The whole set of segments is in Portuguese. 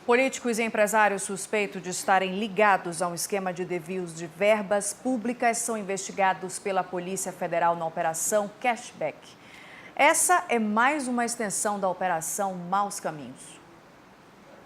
Políticos e empresários suspeitos de estarem ligados a um esquema de desvios de verbas públicas são investigados pela Polícia Federal na Operação Cashback. Essa é mais uma extensão da Operação Maus Caminhos.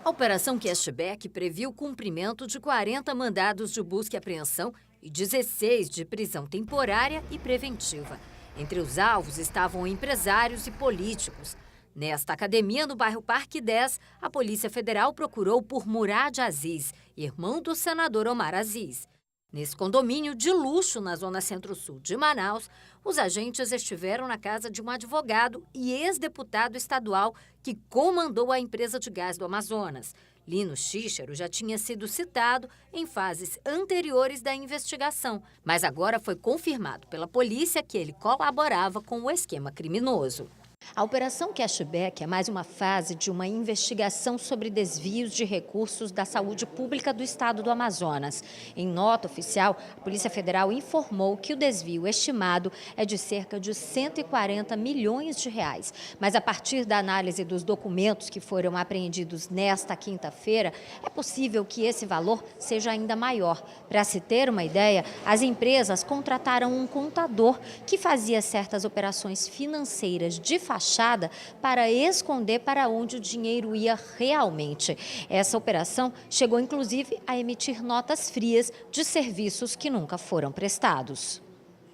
A Operação Cashback previu o cumprimento de 40 mandados de busca e apreensão e 16 de prisão temporária e preventiva. Entre os alvos estavam empresários e políticos. Nesta academia, no bairro Parque 10, a Polícia Federal procurou por Murad Aziz, irmão do senador Omar Aziz. Nesse condomínio de luxo na zona centro-sul de Manaus, os agentes estiveram na casa de um advogado e ex-deputado estadual que comandou a empresa de gás do Amazonas. Lino Cícero já tinha sido citado em fases anteriores da investigação, mas agora foi confirmado pela polícia que ele colaborava com o esquema criminoso. A Operação Cashback é mais uma fase de uma investigação sobre desvios de recursos da saúde pública do estado do Amazonas. Em nota oficial, a Polícia Federal informou que o desvio estimado é de cerca de 140 milhões de reais. Mas a partir da análise dos documentos que foram apreendidos nesta quinta-feira, é possível que esse valor seja ainda maior. Para se ter uma ideia, as empresas contrataram um contador que fazia certas operações financeiras de fachada para esconder para onde o dinheiro ia realmente. Essa operação chegou, inclusive, a emitir notas frias de serviços que nunca foram prestados.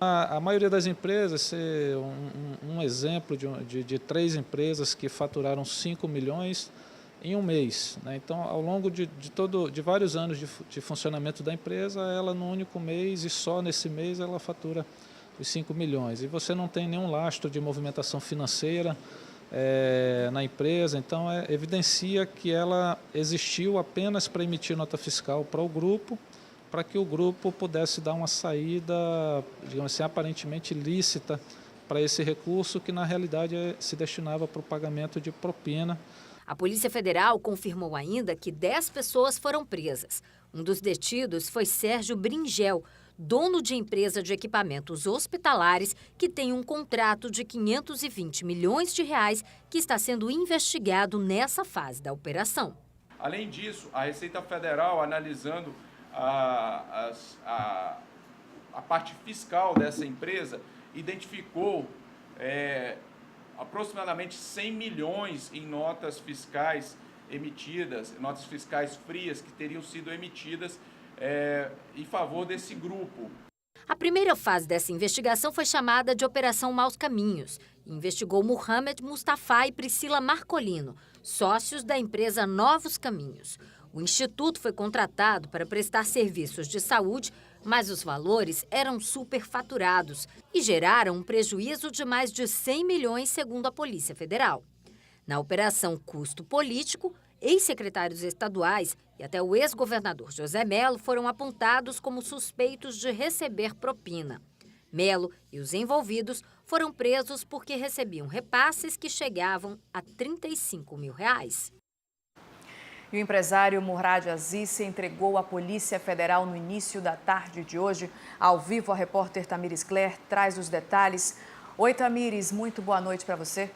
A maioria das empresas, um exemplo de 3 empresas que faturaram 5 milhões em um mês, né? Então, ao longo de vários anos de funcionamento da empresa, ela no único mês e só nesse mês ela fatura os 5 milhões. E você não tem nenhum lastro de movimentação financeira na empresa, então evidencia que ela existiu apenas para emitir nota fiscal para o grupo, para que o grupo pudesse dar uma saída, digamos assim, aparentemente lícita para esse recurso que na realidade se destinava para o pagamento de propina. A Polícia Federal confirmou ainda que 10 pessoas foram presas. Um dos detidos foi Sérgio Bringel, dono de empresa de equipamentos hospitalares que tem um contrato de 520 milhões de reais que está sendo investigado nessa fase da operação. Além disso, a Receita Federal, analisando a parte fiscal dessa empresa, identificou aproximadamente 100 milhões em notas fiscais emitidas, notas fiscais frias que teriam sido emitidas em favor desse grupo. A primeira fase dessa investigação foi chamada de Operação Maus Caminhos. Investigou Mohamed Mustafa e Priscila Marcolino, sócios da empresa Novos Caminhos. O instituto foi contratado para prestar serviços de saúde, mas os valores eram superfaturados e geraram um prejuízo de mais de 100 milhões, segundo a Polícia Federal. Na Operação Custo Político, ex-secretários estaduais e até o ex-governador José Melo foram apontados como suspeitos de receber propina. Melo e os envolvidos foram presos porque recebiam repasses que chegavam a 35 mil reais. E o empresário Murad Aziz se entregou à Polícia Federal no início da tarde de hoje. Ao vivo, a repórter Tamires Claire traz os detalhes. Oi, Tamires, muito boa noite para você.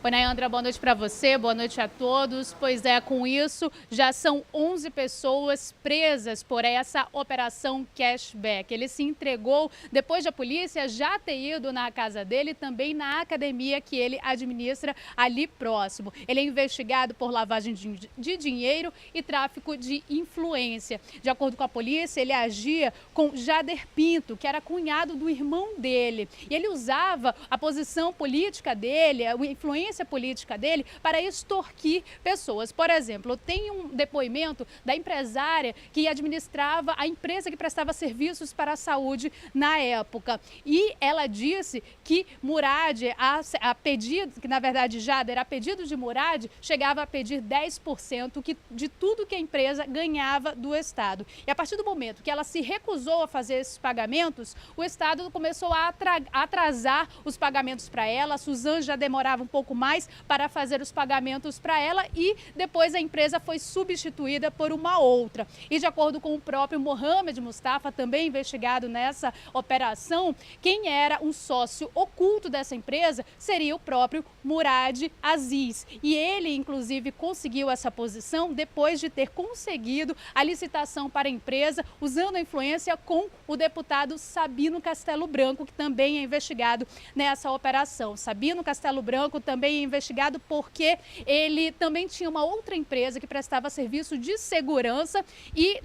Oi, Nayandra, boa noite para você, boa noite a todos. Pois é, com isso, já são 11 pessoas presas por essa operação Cashback. Ele se entregou depois de a polícia já ter ido na casa dele e também na academia que ele administra ali próximo. Ele é investigado por lavagem de dinheiro e tráfico de influência. De acordo com a polícia, ele agia com Jader Pinto, que era cunhado do irmão dele. E ele usava a posição política dele, a influência política dele para extorquir pessoas. Por exemplo, tem um depoimento da empresária que administrava a empresa que prestava serviços para a saúde na época. E ela disse que Murad, a pedido, que na verdade Jader, a pedido de Murad, chegava a pedir 10% de tudo que a empresa ganhava do Estado. E a partir do momento que ela se recusou a fazer esses pagamentos, o Estado começou a atrasar os pagamentos para ela. A Suzane já demorava um pouco mais para fazer os pagamentos para ela e depois a empresa foi substituída por uma outra. E de acordo com o próprio Mohamed Mustafa, também investigado nessa operação, quem era um sócio oculto dessa empresa seria o próprio Murad Aziz. E ele, inclusive, conseguiu essa posição depois de ter conseguido a licitação para a empresa, usando a influência com o deputado Sabino Castelo Branco, que também é investigado nessa operação. Sabino Castelo Branco também é investigado porque ele também tinha uma outra empresa que prestava serviço de segurança e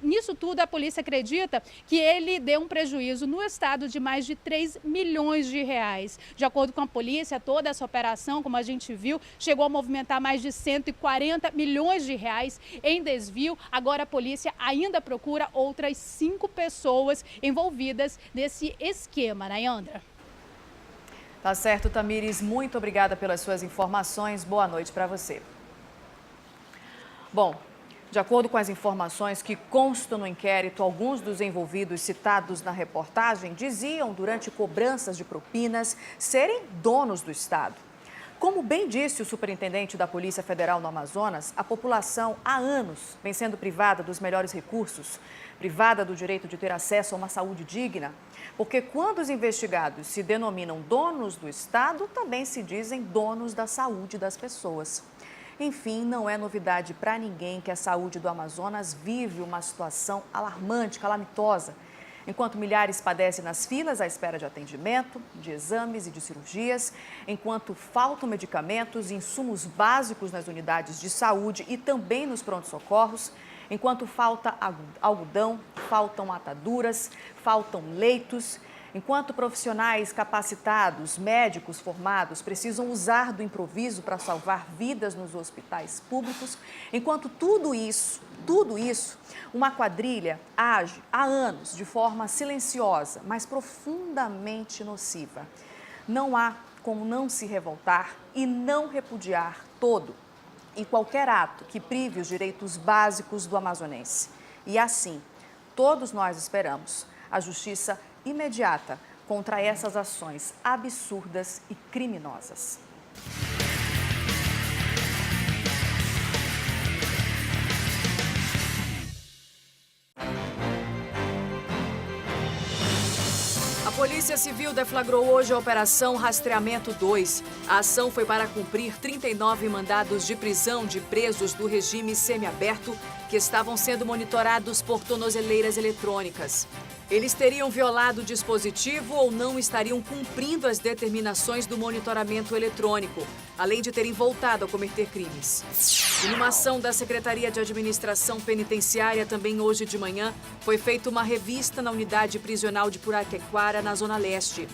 nisso tudo a polícia acredita que ele deu um prejuízo no estado de mais de 3 milhões de reais. De acordo com a polícia, toda essa operação, como a gente viu, chegou a movimentar mais de 140 milhões de reais em desvio. Agora a polícia ainda procura outras 5 pessoas envolvidas nesse esquema, Nayandra. Tá certo, Tamires. Muito obrigada pelas suas informações. Boa noite para você. Bom, de acordo com as informações que constam no inquérito, alguns dos envolvidos citados na reportagem diziam, durante cobranças de propinas, serem donos do Estado. Como bem disse o superintendente da Polícia Federal no Amazonas, a população há anos vem sendo privada dos melhores recursos, privada do direito de ter acesso a uma saúde digna, porque quando os investigados se denominam donos do Estado, também se dizem donos da saúde das pessoas. Enfim, não é novidade para ninguém que a saúde do Amazonas vive uma situação alarmante, calamitosa. Enquanto milhares padecem nas filas à espera de atendimento, de exames e de cirurgias, enquanto faltam medicamentos e insumos básicos nas unidades de saúde e também nos prontos-socorros, enquanto falta algodão, faltam ataduras, faltam leitos, enquanto profissionais capacitados, médicos formados, precisam usar do improviso para salvar vidas nos hospitais públicos, enquanto tudo isso, uma quadrilha age há anos de forma silenciosa, mas profundamente nociva. Não há como não se revoltar e não repudiar todo e qualquer ato que prive os direitos básicos do amazonense. E assim, todos nós esperamos a justiça imediata contra essas ações absurdas e criminosas. A Polícia Civil deflagrou hoje a Operação Rastreamento 2. A ação foi para cumprir 39 mandados de prisão de presos do regime semiaberto que estavam sendo monitorados por tornozeleiras eletrônicas. Eles teriam violado o dispositivo ou não estariam cumprindo as determinações do monitoramento eletrônico, além de terem voltado a cometer crimes. E numa ação da Secretaria de Administração Penitenciária, também hoje de manhã, foi feita uma revista na unidade prisional de Puraquequara, na Zona Leste.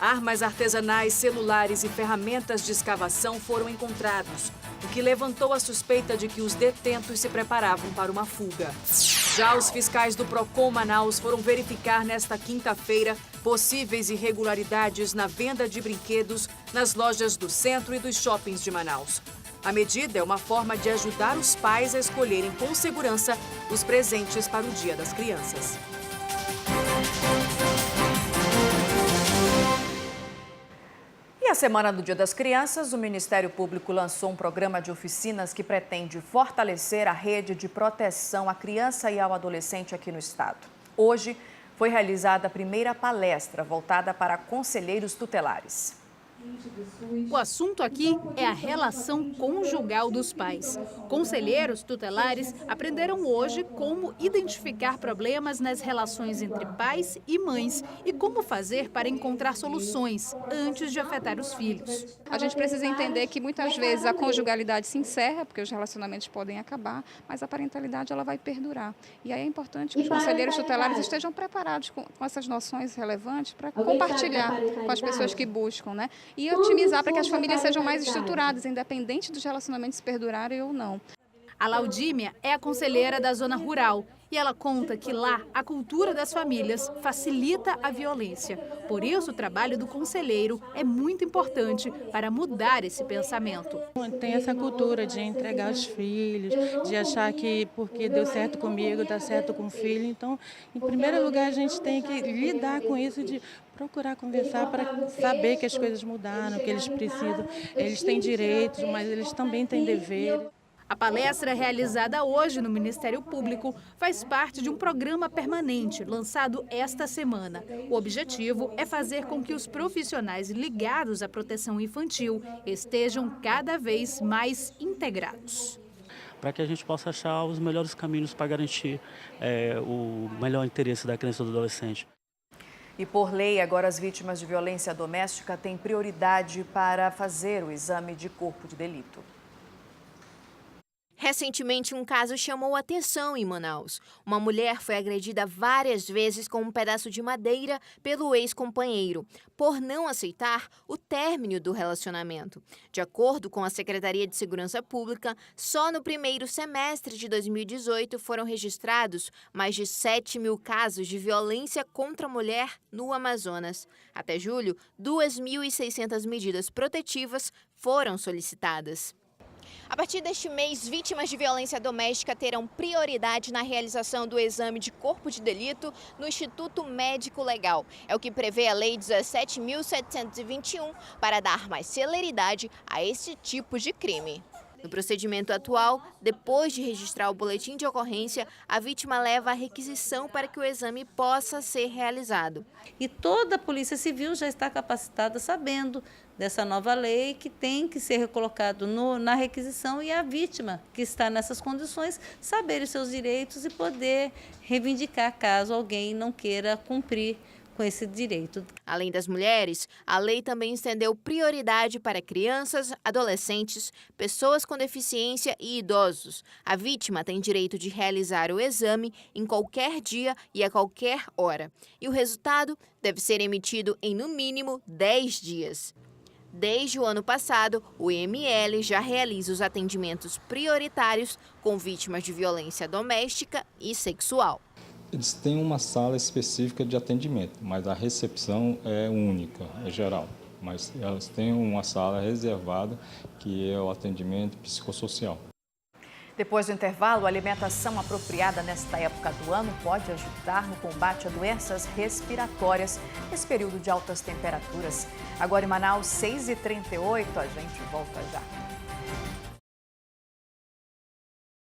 Armas artesanais, celulares e ferramentas de escavação foram encontrados, o que levantou a suspeita de que os detentos se preparavam para uma fuga. Já os fiscais do Procon Manaus foram verificar nesta quinta-feira possíveis irregularidades na venda de brinquedos nas lojas do centro e dos shoppings de Manaus. A medida é uma forma de ajudar os pais a escolherem com segurança os presentes para o Dia das Crianças. E a semana do Dia das Crianças, o Ministério Público lançou um programa de oficinas que pretende fortalecer a rede de proteção à criança e ao adolescente aqui no estado. Hoje foi realizada a primeira palestra voltada para conselheiros tutelares. O assunto aqui é a relação conjugal dos pais. Conselheiros tutelares aprenderam hoje como identificar problemas nas relações entre pais e mães e como fazer para encontrar soluções antes de afetar os filhos. A gente precisa entender que muitas vezes a conjugalidade se encerra, porque os relacionamentos podem acabar, mas a parentalidade ela vai perdurar. E aí é importante que os conselheiros tutelares estejam preparados com essas noções relevantes para compartilhar com as pessoas que buscam, né? E otimizar para que as famílias sejam mais estruturadas, independente dos relacionamentos perdurarem ou não. A Laudímia é a conselheira da zona rural E ela conta que lá a cultura das famílias facilita a violência. Por isso, o trabalho do conselheiro é muito importante para mudar esse pensamento. Tem essa cultura de entregar os filhos, de achar que porque deu certo comigo, dá certo com o filho. Então, em primeiro lugar, a gente tem que lidar com isso, de procurar conversar para saber que as coisas mudaram, que eles precisam, eles têm direitos, mas eles também têm deveres. A palestra realizada hoje no Ministério Público faz parte de um programa permanente lançado esta semana. O objetivo é fazer com que os profissionais ligados à proteção infantil estejam cada vez mais integrados. Para que a gente possa achar os melhores caminhos para garantir o melhor interesse da criança e do adolescente. E por lei, agora as vítimas de violência doméstica têm prioridade para fazer o exame de corpo de delito. Recentemente, um caso chamou atenção em Manaus. Uma mulher foi agredida várias vezes com um pedaço de madeira pelo ex-companheiro, por não aceitar o término do relacionamento. De acordo com a Secretaria de Segurança Pública, só no primeiro semestre de 2018 foram registrados mais de 7 mil casos de violência contra a mulher no Amazonas. Até julho, 2.600 medidas protetivas foram solicitadas. A partir deste mês, vítimas de violência doméstica terão prioridade na realização do exame de corpo de delito no Instituto Médico Legal. É o que prevê a Lei 17.721 para dar mais celeridade a esse tipo de crime. No procedimento atual, depois de registrar o boletim de ocorrência, a vítima leva a requisição para que o exame possa ser realizado. E toda a Polícia Civil já está capacitada sabendo dessa nova lei que tem que ser colocado na requisição e a vítima que está nessas condições saber os seus direitos e poder reivindicar caso alguém não queira cumprir com esse direito. Além das mulheres, a lei também estendeu prioridade para crianças, adolescentes, pessoas com deficiência e idosos. A vítima tem direito de realizar o exame em qualquer dia e a qualquer hora. E o resultado deve ser emitido em, no mínimo, 10 dias. Desde o ano passado, o IML já realiza os atendimentos prioritários com vítimas de violência doméstica e sexual. Eles têm uma sala específica de atendimento, mas a recepção é única, é geral. Mas elas têm uma sala reservada, que é o atendimento psicossocial. Depois do intervalo, a alimentação apropriada nesta época do ano pode ajudar no combate a doenças respiratórias nesse período de altas temperaturas. Agora em Manaus, 6h38, a gente volta já.